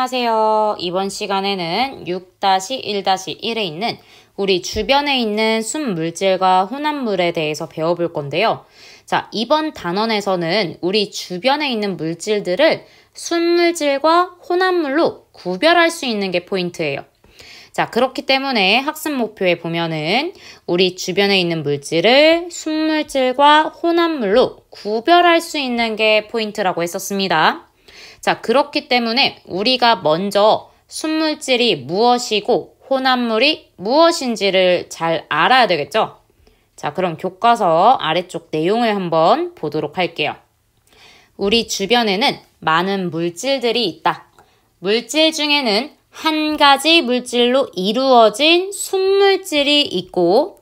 안녕하세요. 이번 시간에는 6-1-1에 있는 우리 주변에 있는 순물질과 혼합물에 대해서 배워볼 건데요. 자, 이번 단원에서는 우리 주변에 있는 물질들을 순물질과 혼합물로 구별할 수 있는 게 포인트예요. 자, 그렇기 때문에 학습 목표에 보면은 우리 주변에 있는 물질을 순물질과 혼합물로 구별할 수 있는 게 포인트라고 했었습니다. 자, 그렇기 때문에 우리가 먼저 순물질이 무엇이고 혼합물이 무엇인지를 잘 알아야 되겠죠? 자, 그럼 교과서 아래쪽 내용을 한번 보도록 할게요. 우리 주변에는 많은 물질들이 있다. 물질 중에는 한 가지 물질로 이루어진 순물질이 있고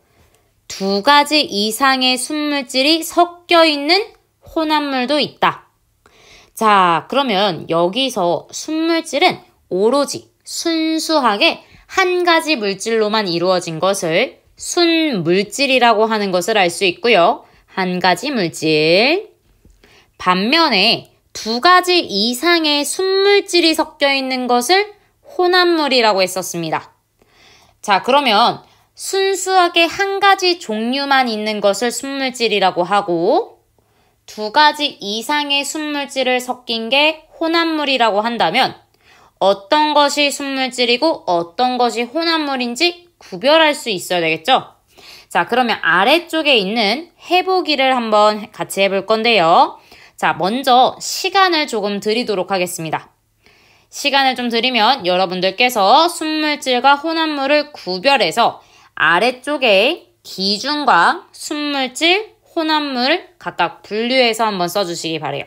두 가지 이상의 순물질이 섞여 있는 혼합물도 있다. 자, 그러면 여기서 순물질은 오로지 순수하게 한 가지 물질로만 이루어진 것을 순물질이라고 하는 것을 알 수 있고요. 한 가지 물질. 반면에 두 가지 이상의 순물질이 섞여 있는 것을 혼합물이라고 했었습니다. 자, 그러면 순수하게 한 가지 종류만 있는 것을 순물질이라고 하고 두 가지 이상의 순물질을 섞인 게 혼합물이라고 한다면 어떤 것이 순물질이고 어떤 것이 혼합물인지 구별할 수 있어야 되겠죠? 자, 그러면 아래쪽에 있는 해보기를 한번 같이 해볼 건데요. 자, 먼저 시간을 조금 드리도록 하겠습니다. 시간을 좀 드리면 여러분들께서 순물질과 혼합물을 구별해서 아래쪽에 기준과 순물질, 혼합물 각각 분류해서 한번 써주시기 바래요.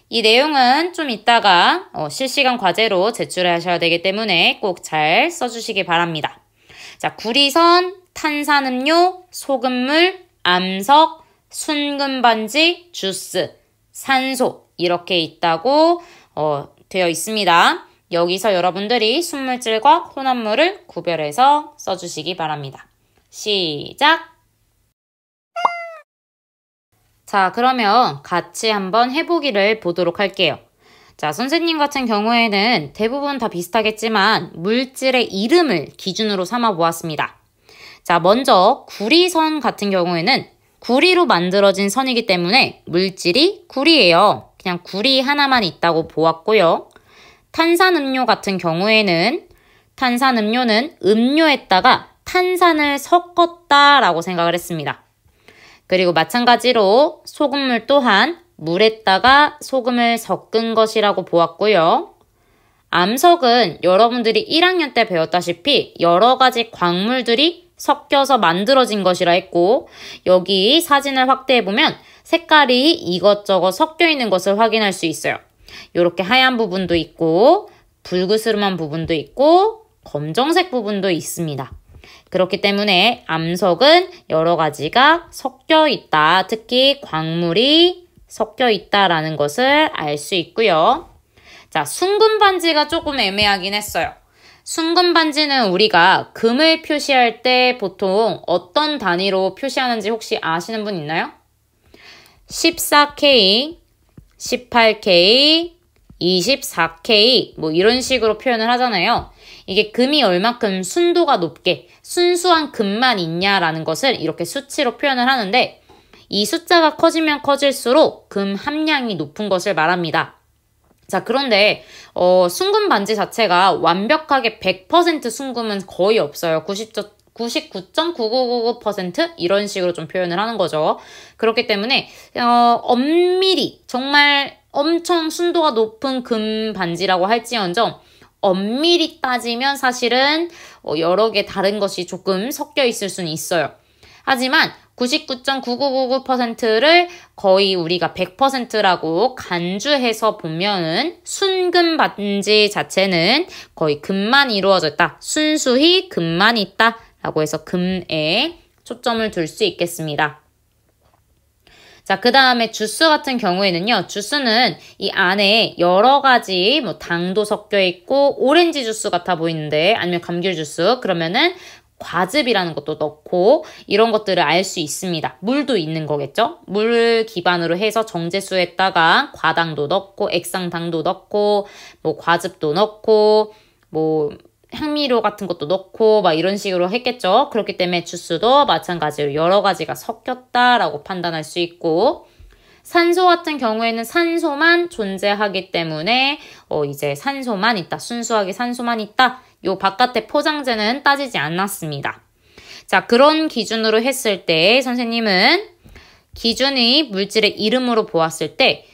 이 내용은 좀 이따가 실시간 과제로 제출하셔야 되기 때문에 꼭 잘 써주시기 바랍니다. 자, 구리선, 탄산음료, 소금물, 암석, 순금반지, 주스, 산소 이렇게 있다고 되어 있습니다. 여기서 여러분들이 순물질과 혼합물을 구별해서 써주시기 바랍니다. 시작! 자, 그러면 같이 한번 해보기를 보도록 할게요. 자, 선생님 같은 경우에는 대부분 다 비슷하겠지만 물질의 이름을 기준으로 삼아 보았습니다. 자, 먼저 구리선 같은 경우에는 구리로 만들어진 선이기 때문에 물질이 구리예요. 그냥 구리 하나만 있다고 보았고요. 탄산음료 같은 경우에는 탄산음료는 음료에다가 탄산을 섞었다라고 생각을 했습니다. 그리고 마찬가지로 소금물 또한 물에다가 소금을 섞은 것이라고 보았고요. 암석은 여러분들이 1학년 때 배웠다시피 여러 가지 광물들이 섞여서 만들어진 것이라 했고 여기 사진을 확대해보면 색깔이 이것저것 섞여 있는 것을 확인할 수 있어요. 이렇게 하얀 부분도 있고 붉으스름한 부분도 있고 검정색 부분도 있습니다. 그렇기 때문에 암석은 여러 가지가 섞여 있다. 특히 광물이 섞여 있다라는 것을 알 수 있고요. 자, 순금반지가 조금 애매하긴 했어요. 순금반지는 우리가 금을 표시할 때 보통 어떤 단위로 표시하는지 혹시 아시는 분 있나요? 14K, 18K, 24K 뭐 이런 식으로 표현을 하잖아요. 이게 금이 얼마큼 순도가 높게 순수한 금만 있냐라는 것을 이렇게 수치로 표현을 하는데 이 숫자가 커지면 커질수록 금 함량이 높은 것을 말합니다. 자, 그런데 순금 반지 자체가 완벽하게 100% 순금은 거의 없어요. 99.9999% 이런 식으로 좀 표현을 하는 거죠. 그렇기 때문에 엄밀히 정말 엄청 순도가 높은 금 반지라고 할지언정 엄밀히 따지면 사실은 여러 개 다른 것이 조금 섞여 있을 수는 있어요. 하지만 99.9999%를 거의 우리가 100%라고 간주해서 보면은 순금 반지 자체는 거의 금만 이루어졌다. 순수히 금만 있다. 라고 해서 금에 초점을 둘 수 있겠습니다. 자, 그 다음에 주스 같은 경우에는요. 주스는 이 안에 여러 가지 당도 섞여 있고 오렌지 주스 같아 보이는데 아니면 감귤 주스 그러면은 과즙이라는 것도 넣고 이런 것들을 알 수 있습니다. 물도 있는 거겠죠? 물 기반으로 해서 정제수에다가 과당도 넣고 액상당도 넣고 뭐 과즙도 넣고 뭐 향미료 같은 것도 넣고 막 이런 식으로 했겠죠. 그렇기 때문에 주스도 마찬가지로 여러 가지가 섞였다라고 판단할 수 있고 산소 같은 경우에는 산소만 존재하기 때문에 이제 산소만 있다. 순수하게 산소만 있다. 요 바깥의 포장재는 따지지 않았습니다. 자, 그런 기준으로 했을 때 선생님은 기준의 물질의 이름으로 보았을 때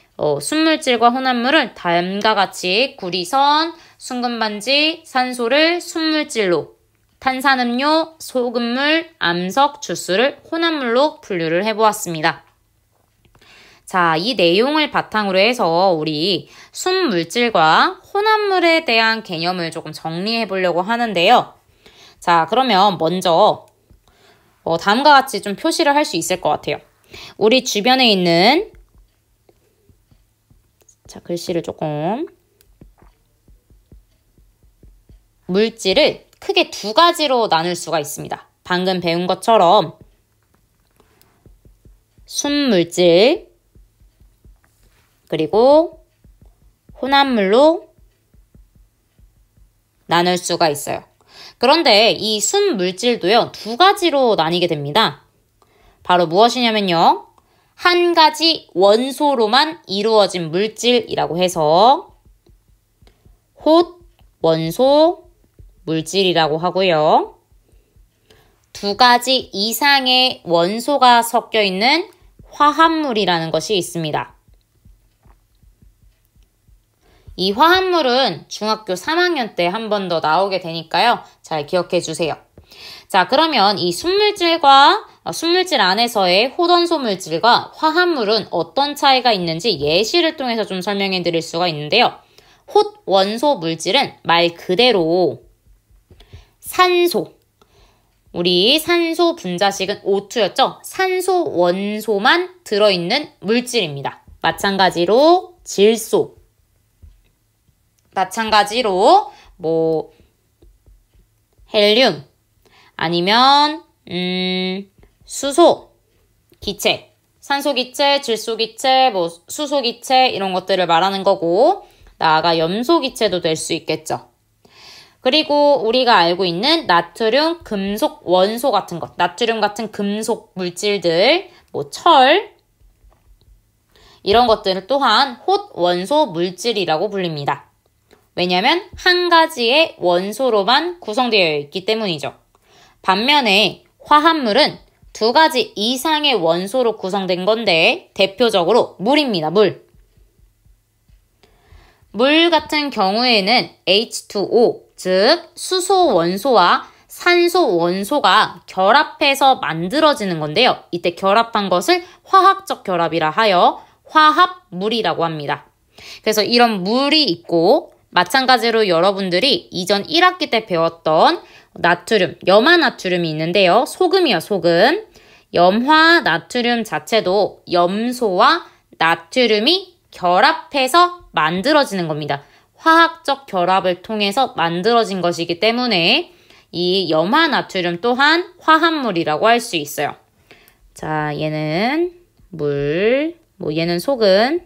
순물질과 혼합물을 다음과 같이 구리선, 순금반지, 산소를 순물질로, 탄산음료, 소금물, 암석, 주스를 혼합물로 분류를 해보았습니다. 자, 이 내용을 바탕으로 해서 우리 순물질과 혼합물에 대한 개념을 조금 정리해 보려고 하는데요. 자, 그러면 먼저 다음과 같이 좀 표시를 할 수 있을 것 같아요. 우리 주변에 있는 자, 글씨를 조금 물질을 크게 두 가지로 나눌 수가 있습니다. 방금 배운 것처럼 순물질 그리고 혼합물로 나눌 수가 있어요. 그런데 이 순물질도요, 두 가지로 나뉘게 됩니다. 바로 무엇이냐면요. 한 가지 원소로만 이루어진 물질이라고 해서 홑 원소 물질이라고 하고요. 두 가지 이상의 원소가 섞여 있는 화합물이라는 것이 있습니다. 이 화합물은 중학교 3학년 때 한 번 더 나오게 되니까요. 잘 기억해 주세요. 자, 그러면 이 순물질과 순물질 안에서의 홑원소 물질과 화합물은 어떤 차이가 있는지 예시를 통해서 좀 설명해 드릴 수가 있는데요. 홑원소 물질은 말 그대로 산소, 우리 산소 분자식은 O2였죠? 산소 원소만 들어있는 물질입니다. 마찬가지로 질소, 마찬가지로 뭐 헬륨 아니면 수소 기체, 산소 기체, 질소 기체, 뭐 수소 기체 이런 것들을 말하는 거고 나아가 염소 기체도 될 수 있겠죠. 그리고 우리가 알고 있는 나트륨, 금속 원소 같은 것, 나트륨 같은 금속 물질들, 뭐 철 이런 것들을 또한 홑 원소 물질이라고 불립니다. 왜냐하면 한 가지의 원소로만 구성되어 있기 때문이죠. 반면에 화합물은 두 가지 이상의 원소로 구성된 건데 대표적으로 물입니다. 물. 물 같은 경우에는 H2O, 즉 수소 원소와 산소 원소가 결합해서 만들어지는 건데요. 이때 결합한 것을 화학적 결합이라 하여 화합물이라고 합니다. 그래서 이런 물이 있고 마찬가지로 여러분들이 이전 1학기 때 배웠던 나트륨, 염화나트륨이 있는데요. 소금이요, 소금. 염화나트륨 자체도 염소와 나트륨이 결합해서 만들어지는 겁니다. 화학적 결합을 통해서 만들어진 것이기 때문에 이 염화나트륨 또한 화합물이라고 할 수 있어요. 자, 얘는 물, 뭐 얘는 소금,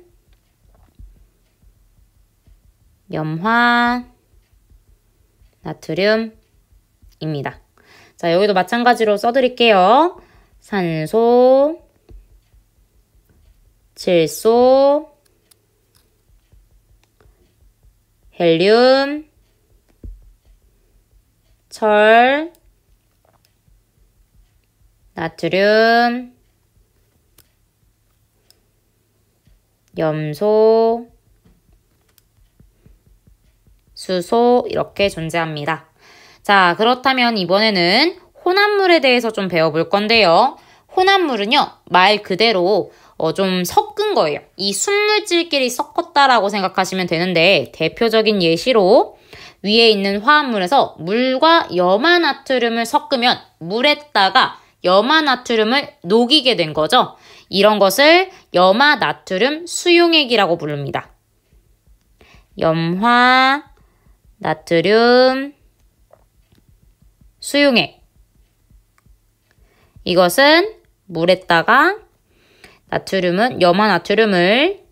염화, 나트륨입니다. 자, 여기도 마찬가지로 써드릴게요. 산소, 질소, 헬륨, 철, 나트륨, 염소, 수소 이렇게 존재합니다. 자, 그렇다면 이번에는 혼합물에 대해서 좀 배워볼 건데요. 혼합물은요, 말 그대로 좀 섞은 거예요. 이 순물질끼리 섞었다라고 생각하시면 되는데 대표적인 예시로 위에 있는 화합물에서 물과 염화나트륨을 섞으면 물에다가 염화나트륨을 녹이게 된 거죠. 이런 것을 염화나트륨 수용액이라고 부릅니다. 염화 나트륨 수용액. 이것은 물에다가 염화나트륨을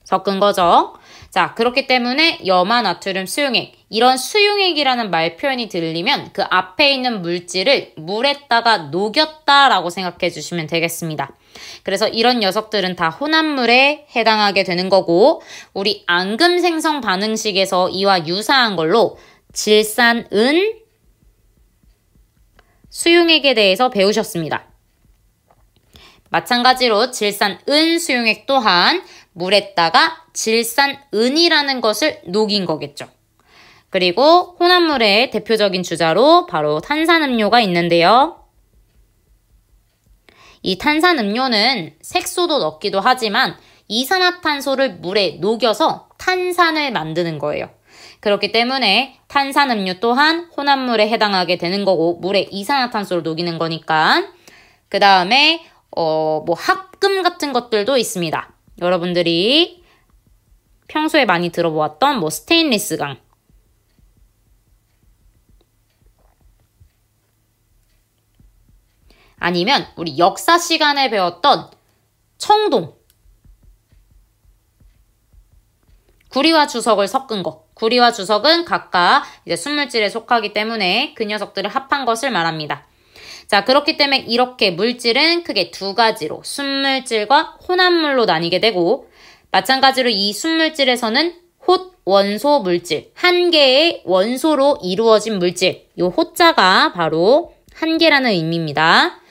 섞은 거죠. 자, 그렇기 때문에 염화나트륨 수용액, 이런 수용액이라는 말 표현이 들리면 그 앞에 있는 물질을 물에다가 녹였다라고 생각해 주시면 되겠습니다. 그래서 이런 녀석들은 다 혼합물에 해당하게 되는 거고, 우리 앙금 생성 반응식에서 이와 유사한 걸로 질산은 수용액에 대해서 배우셨습니다. 마찬가지로 질산은 수용액 또한 물에다가 질산은이라는 것을 녹인 거겠죠. 그리고 혼합물의 대표적인 주자로 바로 탄산음료가 있는데요. 이 탄산음료는 색소도 넣기도 하지만 이산화탄소를 물에 녹여서 탄산을 만드는 거예요. 그렇기 때문에 탄산음료 또한 혼합물에 해당하게 되는 거고, 물에 이산화탄소를 녹이는 거니까. 그 다음에 합금 같은 것들도 있습니다. 여러분들이 평소에 많이 들어보았던 스테인리스강, 아니면 우리 역사 시간에 배웠던 청동, 구리와 주석을 섞은 거. 구리와 주석은 각각 이제 순물질에 속하기 때문에 그 녀석들을 합한 것을 말합니다. 자, 그렇기 때문에 이렇게 물질은 크게 두 가지로 순물질과 혼합물로 나뉘게 되고, 마찬가지로 이 순물질에서는 홑 원소 물질, 한 개의 원소로 이루어진 물질, 이 호자가 바로 한 개라는 의미입니다.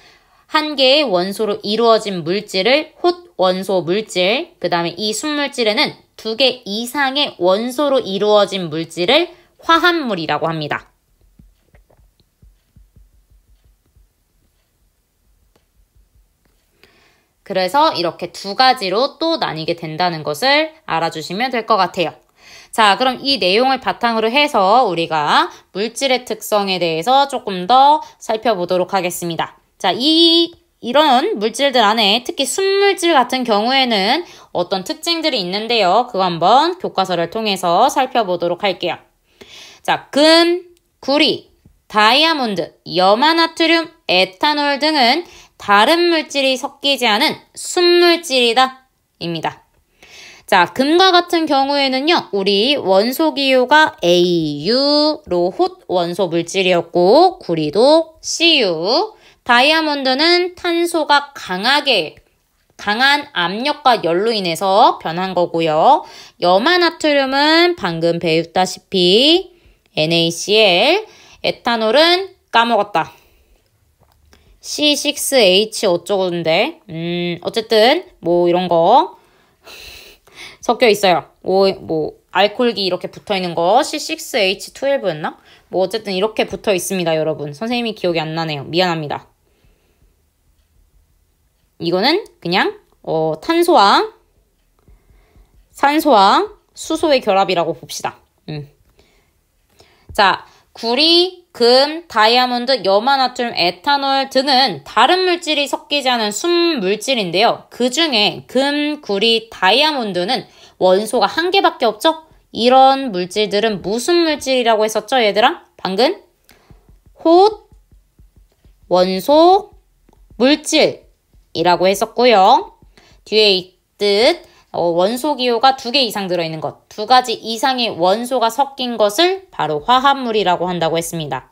한 개의 원소로 이루어진 물질을 홑 원소 물질, 그 다음에 이 순물질에는 두 개 이상의 원소로 이루어진 물질을 화합물이라고 합니다. 그래서 이렇게 두 가지로 또 나뉘게 된다는 것을 알아주시면 될 것 같아요. 자, 그럼 이 내용을 바탕으로 해서 우리가 물질의 특성에 대해서 조금 더 살펴보도록 하겠습니다. 자, 이런 물질들 안에 특히 순물질 같은 경우에는 어떤 특징들이 있는데요. 그거 한번 교과서를 통해서 살펴보도록 할게요. 자, 금, 구리, 다이아몬드, 염화나트륨, 에탄올 등은 다른 물질이 섞이지 않은 순물질이다 입니다. 자, 금과 같은 경우에는요, 우리 원소 기호가 AU로 홑 원소 물질이었고, 구리도 CU, 다이아몬드는 탄소가 강한 압력과 열로 인해서 변한 거고요. 염화나트륨은 방금 배웠다시피 NaCl, 에탄올은 까먹었다. C6H 어쩌고인데, 어쨌든 이런 거 섞여 있어요. 알코올기 이렇게 붙어 있는 거 C6H12였나? 어쨌든 이렇게 붙어 있습니다, 여러분. 선생님이 기억이 안 나네요. 미안합니다. 이거는 그냥 탄소와 산소와 수소의 결합이라고 봅시다. 자, 구리, 금, 다이아몬드, 염화나트륨, 에탄올 등은 다른 물질이 섞이지 않은 순물질인데요. 그 중에 금, 구리, 다이아몬드는 원소가 한 개밖에 없죠? 이런 물질들은 무슨 물질이라고 했었죠, 얘들아? 방금? 홑 원소 물질이라고 했었고요. 뒤에 있듯 원소 기호가 2개 이상 들어있는 것, 2가지 이상의 원소가 섞인 것을 바로 화합물이라고 한다고 했습니다.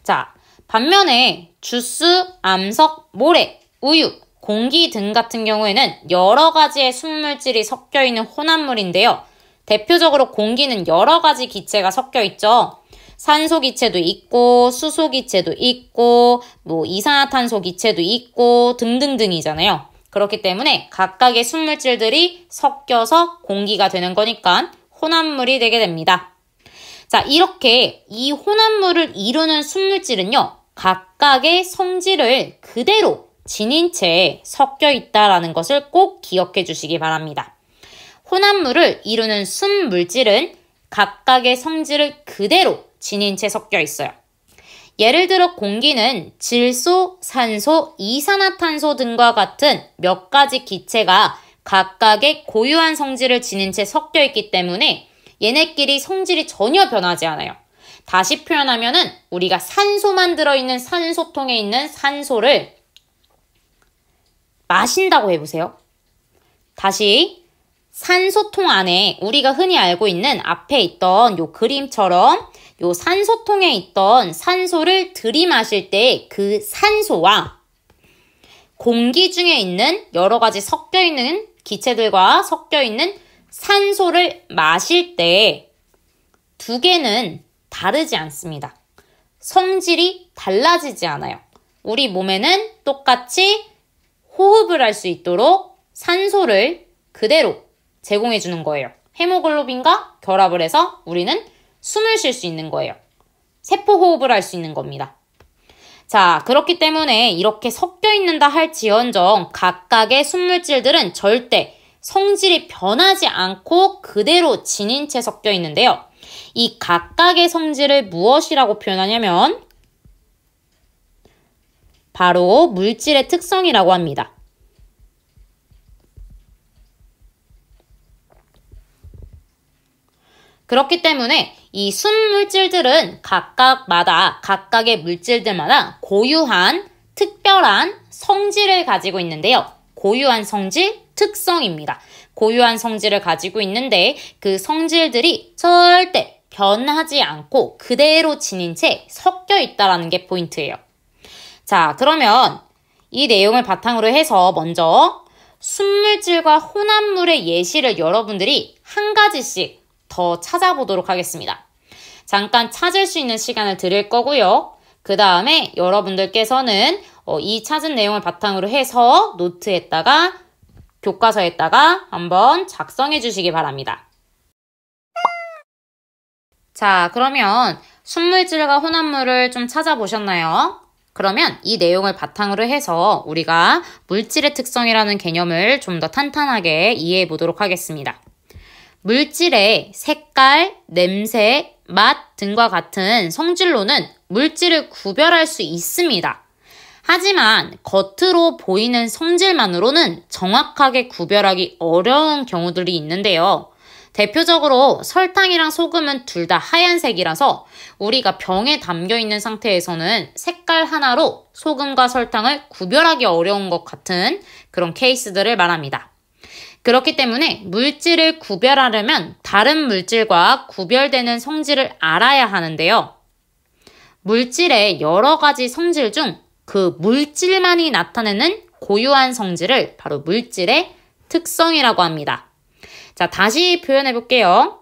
자, 반면에 주스, 암석, 모래, 우유, 공기 등 같은 경우에는 여러 가지의 순물질이 섞여 있는 혼합물인데요. 대표적으로 공기는 여러 가지 기체가 섞여 있죠. 산소 기체도 있고, 수소 기체도 있고, 이산화탄소 기체도 있고 등등등이잖아요. 그렇기 때문에 각각의 순물질들이 섞여서 공기가 되는 거니까 혼합물이 되게 됩니다. 자, 이렇게 이 혼합물을 이루는 순물질은요, 각각의 성질을 그대로 지닌 채 섞여 있다는 것을 꼭 기억해 주시기 바랍니다. 혼합물을 이루는 순물질은 각각의 성질을 그대로 지닌 채 섞여 있어요. 예를 들어 공기는 질소, 산소, 이산화탄소 등과 같은 몇 가지 기체가 각각의 고유한 성질을 지닌 채 섞여 있기 때문에 얘네끼리 성질이 전혀 변하지 않아요. 다시 표현하면은 우리가 산소만 들어있는 산소통에 있는 산소를 마신다고 해보세요. 다시 산소통 안에 우리가 흔히 알고 있는 앞에 있던 요 그림처럼 요 산소통에 있던 산소를 들이마실 때 그 산소와 공기 중에 있는 여러 가지 섞여있는 기체들과 섞여있는 산소를 마실 때 두 개는 다르지 않습니다. 성질이 달라지지 않아요. 우리 몸에는 똑같이 호흡을 할 수 있도록 산소를 그대로 제공해 주는 거예요. 헤모글로빈과 결합을 해서 우리는 숨을 쉴 수 있는 거예요. 세포 호흡을 할 수 있는 겁니다. 자, 그렇기 때문에 이렇게 섞여 있는다 할지언정 각각의 순물질들은 절대 성질이 변하지 않고 그대로 진인 채 섞여 있는데요. 이 각각의 성질을 무엇이라고 표현하냐면 바로 물질의 특성이라고 합니다. 그렇기 때문에 이 순물질들은 각각의 물질들마다 고유한 특별한 성질을 가지고 있는데요. 고유한 성질, 특성입니다. 고유한 성질을 가지고 있는데 그 성질들이 절대 변하지 않고 그대로 지닌 채 섞여 있다는 게 포인트예요. 자, 그러면 이 내용을 바탕으로 해서 먼저 순물질과 혼합물의 예시를 여러분들이 한 가지씩 더 찾아보도록 하겠습니다. 잠깐 찾을 수 있는 시간을 드릴 거고요. 그 다음에 여러분들께서는 이 찾은 내용을 바탕으로 해서 노트에다가 교과서에다가 한번 작성해 주시기 바랍니다. 자, 그러면 순물질과 혼합물을 좀 찾아보셨나요? 그러면 이 내용을 바탕으로 해서 우리가 물질의 특성이라는 개념을 좀 더 탄탄하게 이해해 보도록 하겠습니다. 물질의 색깔, 냄새, 맛 등과 같은 성질로는 물질을 구별할 수 있습니다. 하지만 겉으로 보이는 성질만으로는 정확하게 구별하기 어려운 경우들이 있는데요. 대표적으로 설탕이랑 소금은 둘 다 하얀색이라서 우리가 병에 담겨있는 상태에서는 색깔 하나로 소금과 설탕을 구별하기 어려운 것 같은 그런 케이스들을 말합니다. 그렇기 때문에 물질을 구별하려면 다른 물질과 구별되는 성질을 알아야 하는데요. 물질의 여러 가지 성질 중 그 물질만이 나타내는 고유한 성질을 바로 물질의 특성이라고 합니다. 자, 다시 표현해 볼게요.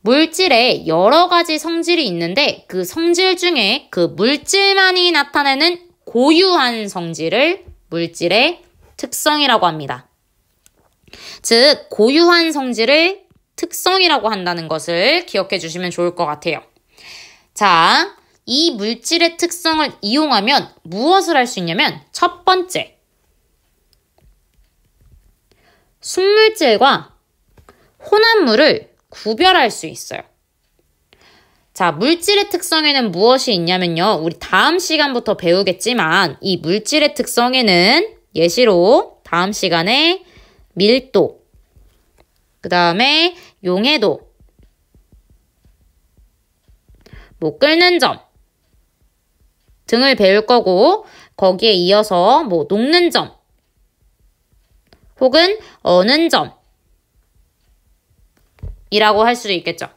물질에 여러 가지 성질이 있는데 그 성질 중에 그 물질만이 나타내는 고유한 성질을 물질의 특성이라고 합니다. 즉, 고유한 성질을 특성이라고 한다는 것을 기억해 주시면 좋을 것 같아요. 자, 이 물질의 특성을 이용하면 무엇을 할 수 있냐면 첫 번째, 순물질과 혼합물을 구별할 수 있어요. 자, 물질의 특성에는 무엇이 있냐면요. 우리 다음 시간부터 배우겠지만 이 물질의 특성에는 예시로 다음 시간에 밀도, 그 다음에 용해도, 끓는 점 등을 배울 거고 거기에 이어서 녹는 점 혹은 어는 점이라고 할 수도 있겠죠.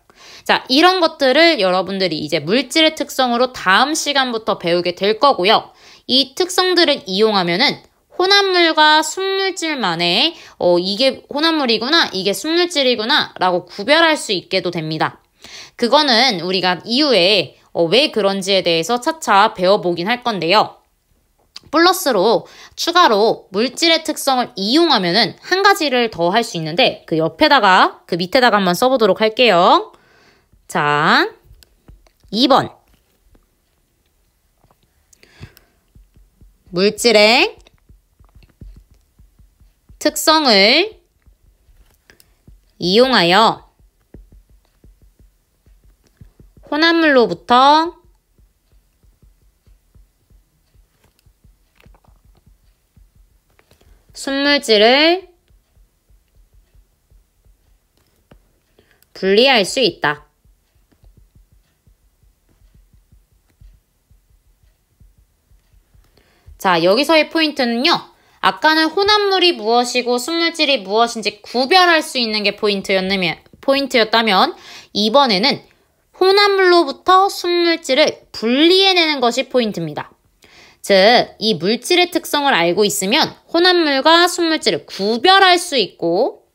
자, 이런 것들을 여러분들이 이제 물질의 특성으로 다음 시간부터 배우게 될 거고요. 이 특성들을 이용하면은 혼합물과 순물질만의 이게 혼합물이구나, 이게 순물질이구나 라고 구별할 수 있게도 됩니다. 그거는 우리가 이후에 왜 그런지에 대해서 차차 배워보긴 할 건데요. 플러스로 추가로 물질의 특성을 이용하면은 한 가지를 더 할 수 있는데 그 밑에다가 한번 써보도록 할게요. 자, 2번. 물질의 특성을 이용하여 혼합물로부터 순물질을 분리할 수 있다. 자, 여기서의 포인트는요. 아까는 혼합물이 무엇이고 순물질이 무엇인지 구별할 수 있는 게 포인트였다면 이번에는 혼합물로부터 순물질을 분리해내는 것이 포인트입니다. 즉, 이 물질의 특성을 알고 있으면 혼합물과 순물질을 구별할 수 있고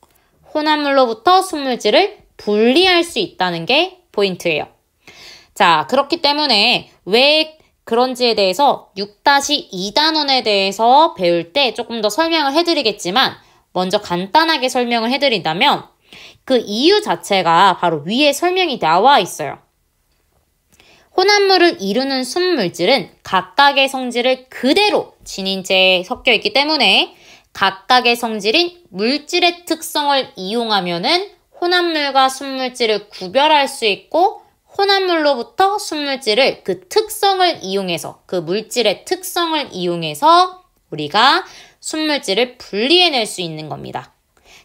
혼합물로부터 순물질을 분리할 수 있다는 게 포인트예요. 자, 그렇기 때문에 왜 그런지에 대해서 6-2단원에 대해서 배울 때 조금 더 설명을 해드리겠지만 먼저 간단하게 설명을 해드린다면 그 이유 자체가 바로 위에 설명이 나와 있어요. 혼합물을 이루는 순물질은 각각의 성질을 그대로 지닌 채 섞여 있기 때문에 각각의 성질인 물질의 특성을 이용하면은 혼합물과 순물질을 구별할 수 있고 혼합물로부터 순물질을 그 특성을 이용해서 그 물질의 특성을 이용해서 우리가 순물질을 분리해낼 수 있는 겁니다.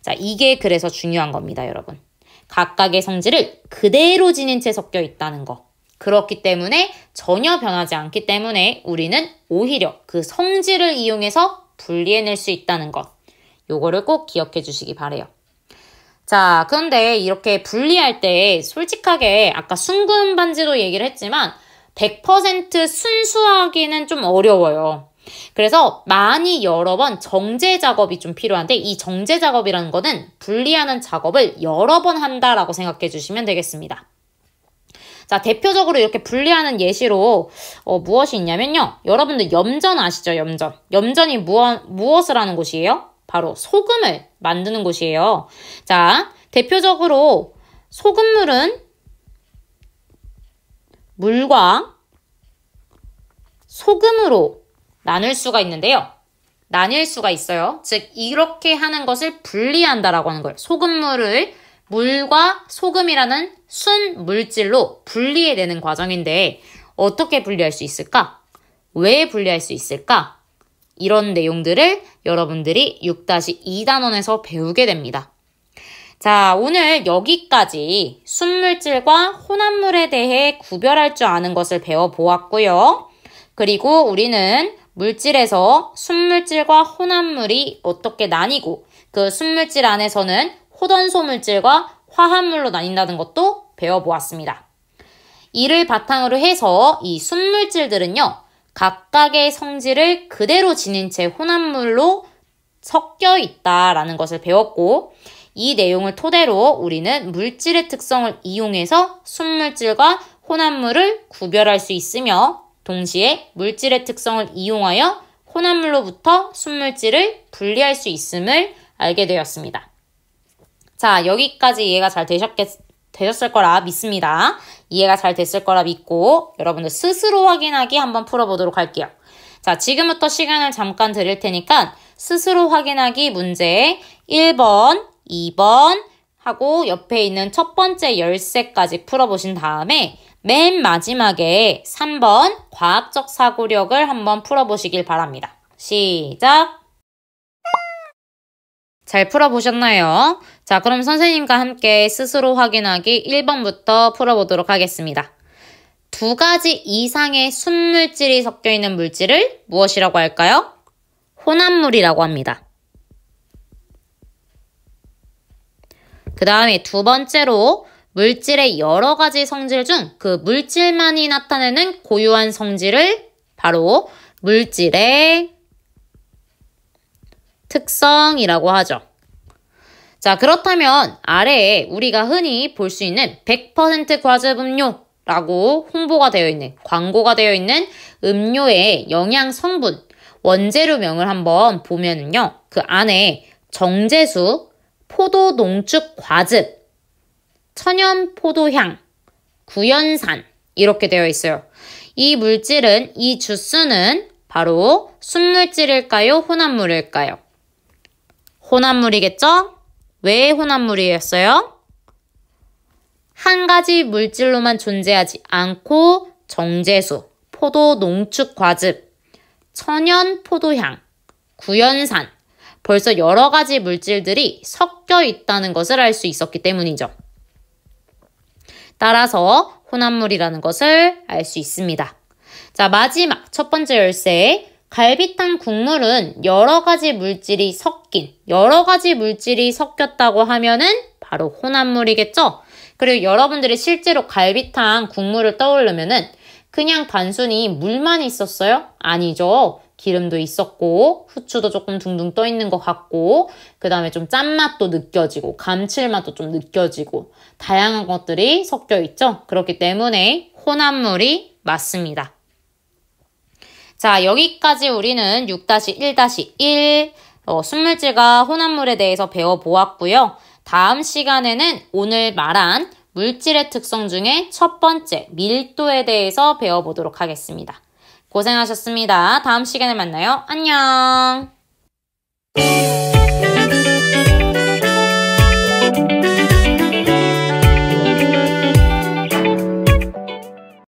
자, 이게 그래서 중요한 겁니다, 여러분. 각각의 성질을 그대로 지닌 채 섞여 있다는 거. 그렇기 때문에 전혀 변하지 않기 때문에 우리는 오히려 그 성질을 이용해서 분리해낼 수 있다는 것. 요거를 꼭 기억해 주시기 바래요. 자, 그런데 이렇게 분리할 때 솔직하게 아까 순금 반지도 얘기를 했지만 100% 순수하기는 좀 어려워요. 그래서 많이 여러 번 정제 작업이 좀 필요한데 이 정제 작업이라는 거는 분리하는 작업을 여러 번 한다라고 생각해 주시면 되겠습니다. 자, 대표적으로 이렇게 분리하는 예시로 무엇이 있냐면요. 여러분들 염전 아시죠? 염전. 염전이 무엇을 하는 곳이에요? 바로 소금을 만드는 곳이에요. 자, 대표적으로 소금물은 물과 소금으로 나눌 수가 있는데요. 나뉠 수가 있어요. 즉, 이렇게 하는 것을 분리한다라고 하는 거예요. 소금물을 물과 소금이라는 순 물질로 분리해내는 과정인데 어떻게 분리할 수 있을까? 왜 분리할 수 있을까? 이런 내용들을 여러분들이 6-2단원에서 배우게 됩니다. 자, 오늘 여기까지 순물질과 혼합물에 대해 구별할 줄 아는 것을 배워보았고요. 그리고 우리는 물질에서 순물질과 혼합물이 어떻게 나뉘고 그 순물질 안에서는 호전소 물질과 화합물로 나뉜다는 것도 배워보았습니다. 이를 바탕으로 해서 이 순물질들은요. 각각의 성질을 그대로 지닌 채 혼합물로 섞여 있다라는 것을 배웠고 이 내용을 토대로 우리는 물질의 특성을 이용해서 순물질과 혼합물을 구별할 수 있으며 동시에 물질의 특성을 이용하여 혼합물로부터 순물질을 분리할 수 있음을 알게 되었습니다. 자, 여기까지 이해가 잘 되셨을 거라 믿습니다. 이해가 잘 됐을 거라 믿고 여러분들 스스로 확인하기 한번 풀어보도록 할게요. 자, 지금부터 시간을 잠깐 드릴 테니까 스스로 확인하기 문제 1번, 2번 하고 옆에 있는 첫 번째 열쇠까지 풀어보신 다음에 맨 마지막에 3번 과학적 사고력을 한번 풀어보시길 바랍니다. 시작! 잘 풀어보셨나요? 자, 그럼 선생님과 함께 스스로 확인하기 1번부터 풀어보도록 하겠습니다. 2가지 이상의 순물질이 섞여 있는 물질을 무엇이라고 할까요? 혼합물이라고 합니다. 그 다음에 두 번째로 물질의 여러 가지 성질 중 그 물질만이 나타내는 고유한 성질을 바로 물질의 특성이라고 하죠. 자, 그렇다면 아래에 우리가 흔히 볼 수 있는 100% 과즙 음료라고 홍보가 되어 있는, 광고가 되어 있는 음료의 영양 성분, 원재료명을 한번 보면은요. 그 안에 정제수, 포도 농축 과즙, 천연 포도향, 구연산 이렇게 되어 있어요. 이 물질은, 이 주스는 바로 순물질일까요? 혼합물일까요? 혼합물이겠죠? 왜 혼합물이었어요? 한 가지 물질로만 존재하지 않고 정제수, 포도 농축 과즙, 천연 포도향, 구연산, 벌써 여러 가지 물질들이 섞여 있다는 것을 알 수 있었기 때문이죠. 따라서 혼합물이라는 것을 알 수 있습니다. 자, 마지막 첫 번째 열쇠. 갈비탕 국물은 여러 가지 물질이 섞였다고 하면은 바로 혼합물이겠죠? 그리고 여러분들이 실제로 갈비탕 국물을 떠오르면은 그냥 단순히 물만 있었어요? 아니죠. 기름도 있었고 후추도 조금 둥둥 떠 있는 것 같고 그 다음에 좀 짠맛도 느껴지고 감칠맛도 좀 느껴지고 다양한 것들이 섞여 있죠. 그렇기 때문에 혼합물이 맞습니다. 자, 여기까지 우리는 6-1-1 순물질과 혼합물에 대해서 배워보았고요. 다음 시간에는 오늘 말한 물질의 특성 중에 첫 번째 밀도에 대해서 배워보도록 하겠습니다. 고생하셨습니다. 다음 시간에 만나요. 안녕!